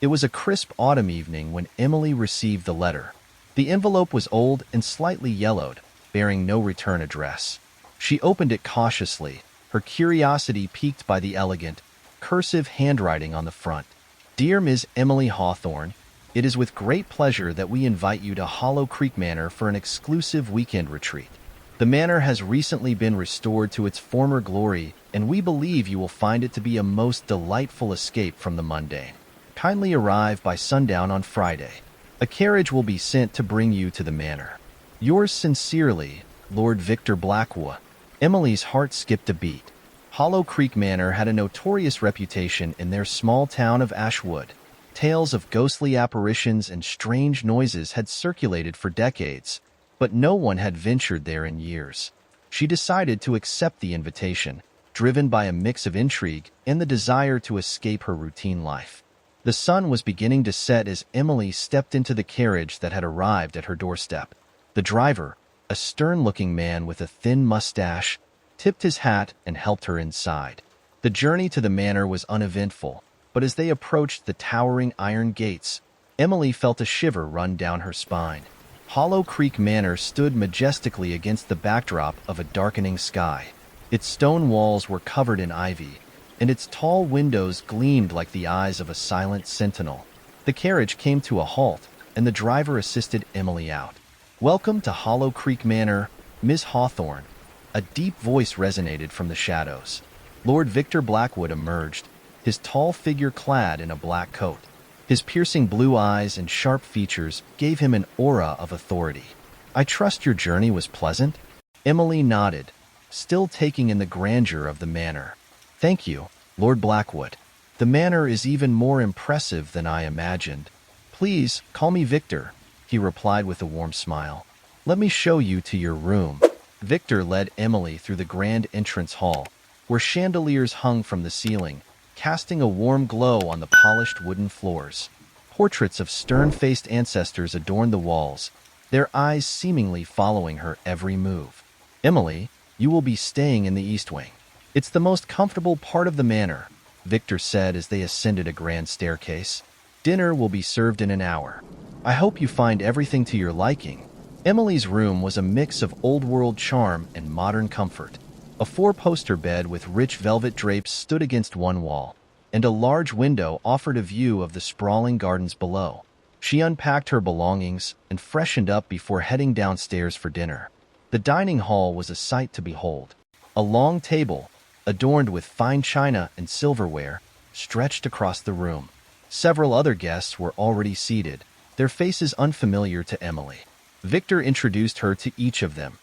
It was a crisp autumn evening when Emily received the letter. The envelope was old and slightly yellowed, bearing no return address. She opened it cautiously, her curiosity piqued by the elegant, cursive handwriting on the front. Dear Ms. Emily Hawthorne, it is with great pleasure that we invite you to Hollow Creek Manor for an exclusive weekend retreat. The manor has recently been restored to its former glory, and we believe you will find it to be a most delightful escape from the mundane. Kindly arrive by sundown on Friday. A carriage will be sent to bring you to the manor. Yours sincerely, Lord Victor Blackwood. Emily's heart skipped a beat. Hollow Creek Manor had a notorious reputation in their small town of Ashwood. Tales of ghostly apparitions and strange noises had circulated for decades, but no one had ventured there in years. She decided to accept the invitation, driven by a mix of intrigue and the desire to escape her routine life. The sun was beginning to set as Emily stepped into the carriage that had arrived at her doorstep. The driver, a stern-looking man with a thin mustache, tipped his hat and helped her inside. The journey to the manor was uneventful, but as they approached the towering iron gates, Emily felt a shiver run down her spine. Hollow Creek Manor stood majestically against the backdrop of a darkening sky. Its stone walls were covered in ivy, and its tall windows gleamed like the eyes of a silent sentinel. The carriage came to a halt, and the driver assisted Emily out. Welcome to Hollow Creek Manor, Miss Hawthorne. A deep voice resonated from the shadows. Lord Victor Blackwood emerged, his tall figure clad in a black coat. His piercing blue eyes and sharp features gave him an aura of authority. I trust your journey was pleasant? Emily nodded, still taking in the grandeur of the manor. Thank you, Lord Blackwood. The manor is even more impressive than I imagined. Please, call me Victor, he replied with a warm smile. Let me show you to your room. Victor led Emily through the grand entrance hall, where chandeliers hung from the ceiling, casting a warm glow on the polished wooden floors. Portraits of stern-faced ancestors adorned the walls, their eyes seemingly following her every move. Emily, you will be staying in the East Wing. It's the most comfortable part of the manor, Victor said as they ascended a grand staircase. Dinner will be served in an hour. I hope you find everything to your liking. Emily's room was a mix of old-world charm and modern comfort. A four-poster bed with rich velvet drapes stood against one wall, and a large window offered a view of the sprawling gardens below. She unpacked her belongings and freshened up before heading downstairs for dinner. The dining hall was a sight to behold. A long table, adorned with fine china and silverware, stretched across the room. Several other guests were already seated, their faces unfamiliar to Emily. Victor introduced her to each of them,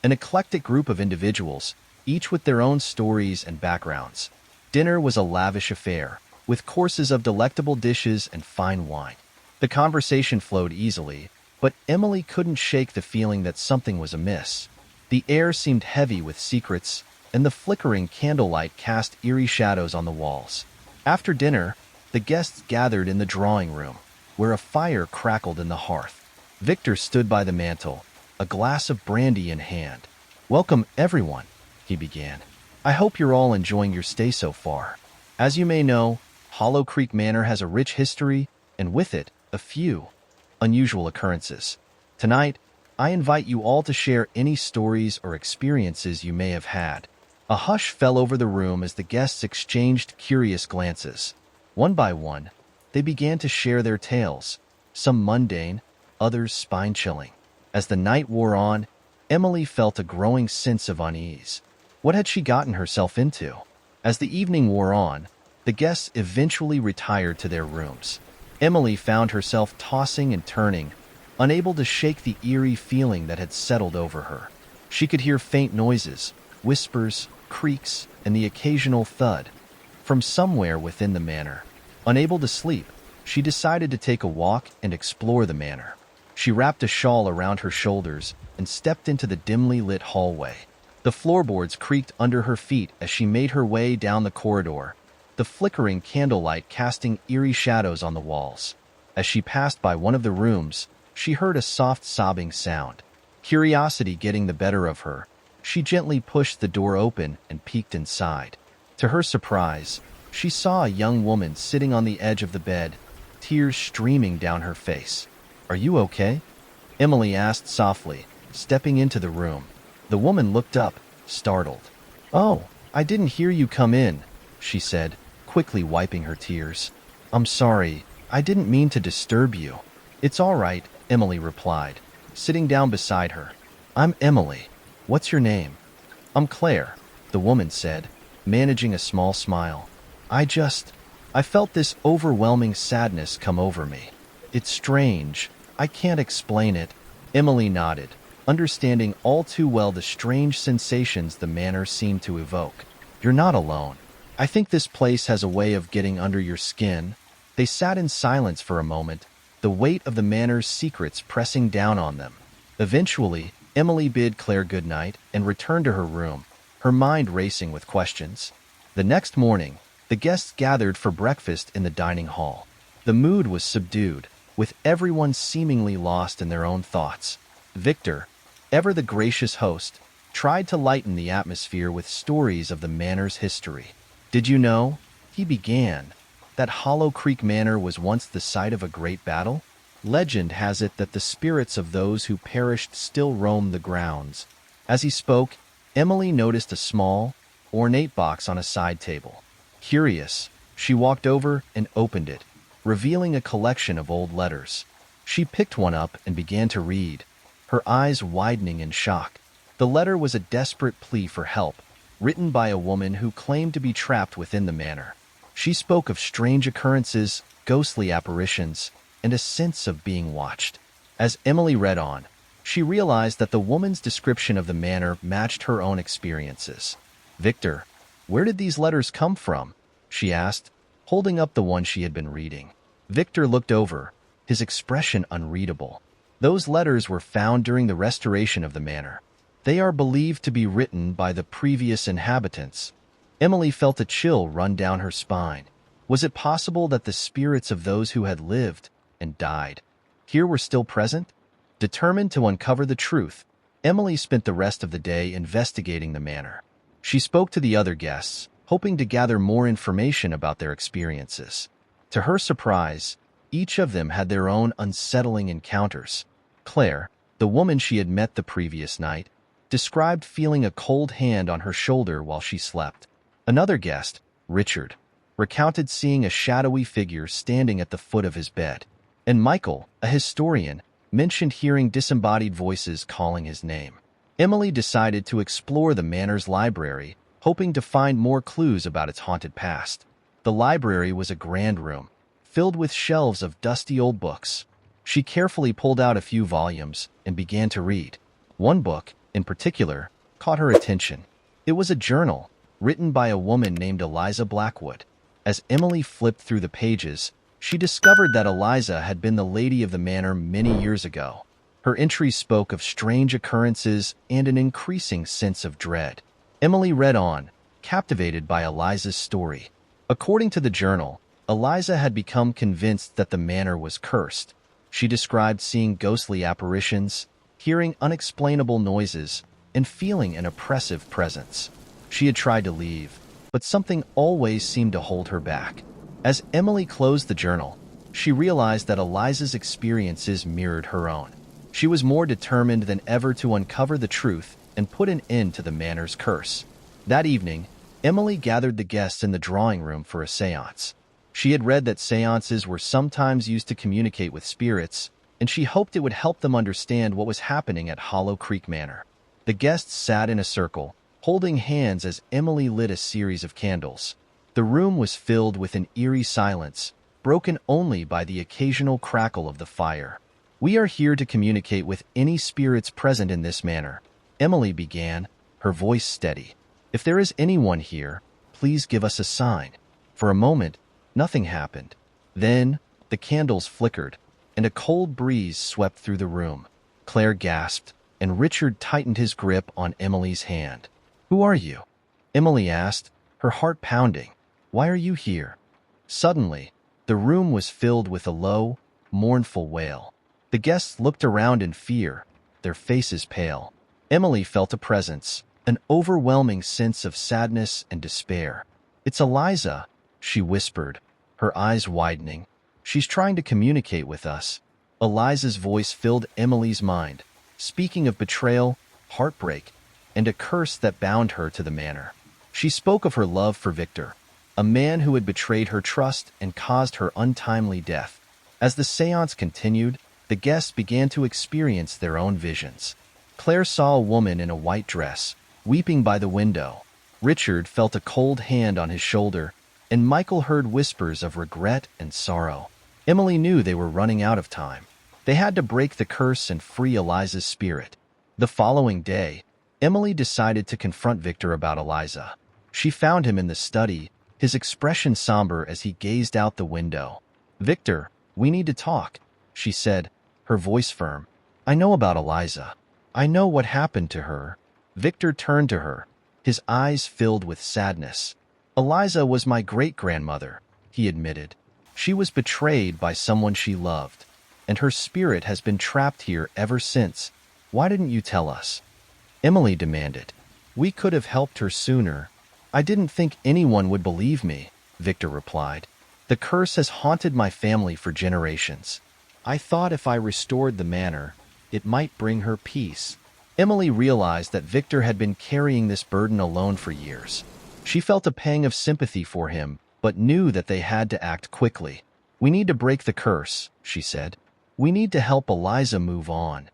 an eclectic group of individuals, each with their own stories and backgrounds. Dinner was a lavish affair, with courses of delectable dishes and fine wine. The conversation flowed easily, but Emily couldn't shake the feeling that something was amiss. The air seemed heavy with secrets, and the flickering candlelight cast eerie shadows on the walls. After dinner, the guests gathered in the drawing room, where a fire crackled in the hearth. Victor stood by the mantel, a glass of brandy in hand. Welcome, everyone, he began. I hope you're all enjoying your stay so far. As you may know, Hollow Creek Manor has a rich history, and with it, a few unusual occurrences. Tonight, I invite you all to share any stories or experiences you may have had. A hush fell over the room as the guests exchanged curious glances. One by one, they began to share their tales, some mundane, others spine-chilling. As the night wore on, Emily felt a growing sense of unease. What had she gotten herself into? As the evening wore on, the guests eventually retired to their rooms. Emily found herself tossing and turning, unable to shake the eerie feeling that had settled over her. She could hear faint noises, whispers, creaks, and the occasional thud from somewhere within the manor. Unable to sleep, she decided to take a walk and explore the manor. She wrapped a shawl around her shoulders and stepped into the dimly lit hallway. The floorboards creaked under her feet as she made her way down the corridor, the flickering candlelight casting eerie shadows on the walls. As she passed by one of the rooms, she heard a soft sobbing sound. Curiosity getting the better of her, she gently pushed the door open and peeked inside. To her surprise, she saw a young woman sitting on the edge of the bed, tears streaming down her face. "Are you okay?" Emily asked softly, stepping into the room. The woman looked up, startled. "Oh, I didn't hear you come in," she said, quickly wiping her tears. "I'm sorry, I didn't mean to disturb you." "It's all right," Emily replied, sitting down beside her. "I'm Emily. What's your name?" "I'm Claire," the woman said, managing a small smile. I felt this overwhelming sadness come over me. It's strange. I can't explain it." Emily nodded, understanding all too well the strange sensations the manor seemed to evoke. "You're not alone. I think this place has a way of getting under your skin." They sat in silence for a moment, the weight of the manor's secrets pressing down on them. Eventually, Emily bid Claire good night and returned to her room, her mind racing with questions. The next morning, the guests gathered for breakfast in the dining hall. The mood was subdued, with everyone seemingly lost in their own thoughts. Victor, ever the gracious host, tried to lighten the atmosphere with stories of the manor's history. "Did you know," he began, "that Hollow Creek Manor was once the site of a great battle? Legend has it that the spirits of those who perished still roam the grounds." As he spoke, Emily noticed a small, ornate box on a side table. Curious, she walked over and opened it, revealing a collection of old letters. She picked one up and began to read, her eyes widening in shock. The letter was a desperate plea for help, written by a woman who claimed to be trapped within the manor. She spoke of strange occurrences, ghostly apparitions, and a sense of being watched. As Emily read on, she realized that the woman's description of the manor matched her own experiences. "Victor, where did these letters come from?" she asked, holding up the one she had been reading. Victor looked over, his expression unreadable. "Those letters were found during the restoration of the manor. They are believed to be written by the previous inhabitants." Emily felt a chill run down her spine. Was it possible that the spirits of those who had lived and died here were still present? Determined to uncover the truth, Emily spent the rest of the day investigating the manor. She spoke to the other guests, hoping to gather more information about their experiences. To her surprise, each of them had their own unsettling encounters. Claire, the woman she had met the previous night, described feeling a cold hand on her shoulder while she slept. Another guest, Richard, recounted seeing a shadowy figure standing at the foot of his bed. And Michael, a historian, mentioned hearing disembodied voices calling his name. Emily decided to explore the manor's library, hoping to find more clues about its haunted past. The library was a grand room, filled with shelves of dusty old books. She carefully pulled out a few volumes and began to read. One book, in particular, caught her attention. It was a journal, written by a woman named Eliza Blackwood. As Emily flipped through the pages, she discovered that Eliza had been the lady of the manor many years ago. Her entries spoke of strange occurrences and an increasing sense of dread. Emily read on, captivated by Eliza's story. According to the journal, Eliza had become convinced that the manor was cursed. She described seeing ghostly apparitions, hearing unexplainable noises, and feeling an oppressive presence. She had tried to leave, but something always seemed to hold her back. As Emily closed the journal, she realized that Eliza's experiences mirrored her own. She was more determined than ever to uncover the truth and put an end to the manor's curse. That evening, Emily gathered the guests in the drawing room for a séance. She had read that séances were sometimes used to communicate with spirits, and she hoped it would help them understand what was happening at Hollow Creek Manor. The guests sat in a circle, holding hands as Emily lit a series of candles. The room was filled with an eerie silence, broken only by the occasional crackle of the fire. "We are here to communicate with any spirits present in this manor," Emily began, her voice steady. "If there is anyone here, please give us a sign." For a moment, nothing happened. Then, the candles flickered, and a cold breeze swept through the room. Claire gasped, and Richard tightened his grip on Emily's hand. "Who are you?" Emily asked, her heart pounding. "Why are you here?" Suddenly, the room was filled with a low, mournful wail. The guests looked around in fear, their faces pale. Emily felt a presence, an overwhelming sense of sadness and despair. "It's Eliza," she whispered, her eyes widening. She's trying to communicate with us. Eliza's voice filled Emily's mind, speaking of betrayal, heartbreak, and a curse that bound her to the manor. She spoke of her love for Victor, a man who had betrayed her trust and caused her untimely death. As the seance continued, the guests began to experience their own visions. Claire saw a woman in a white dress, weeping by the window. Richard felt a cold hand on his shoulder, and Michael heard whispers of regret and sorrow. Emily knew they were running out of time. They had to break the curse and free Eliza's spirit. The following day, Emily decided to confront Victor about Eliza. She found him in the study, his expression somber as he gazed out the window. "Victor, we need to talk," she said, her voice firm. "I know about Eliza. I know what happened to her." Victor turned to her, his eyes filled with sadness. "Eliza was my great-grandmother," he admitted. "She was betrayed by someone she loved, and her spirit has been trapped here ever since. Why didn't you tell us?" Emily demanded. "We could have helped her sooner. I didn't think anyone would believe me," Victor replied. "The curse has haunted my family for generations. I thought if I restored the manor, it might bring her peace." Emily realized that Victor had been carrying this burden alone for years. She felt a pang of sympathy for him, but knew that they had to act quickly. "We need to break the curse," she said. "We need to help Eliza move on."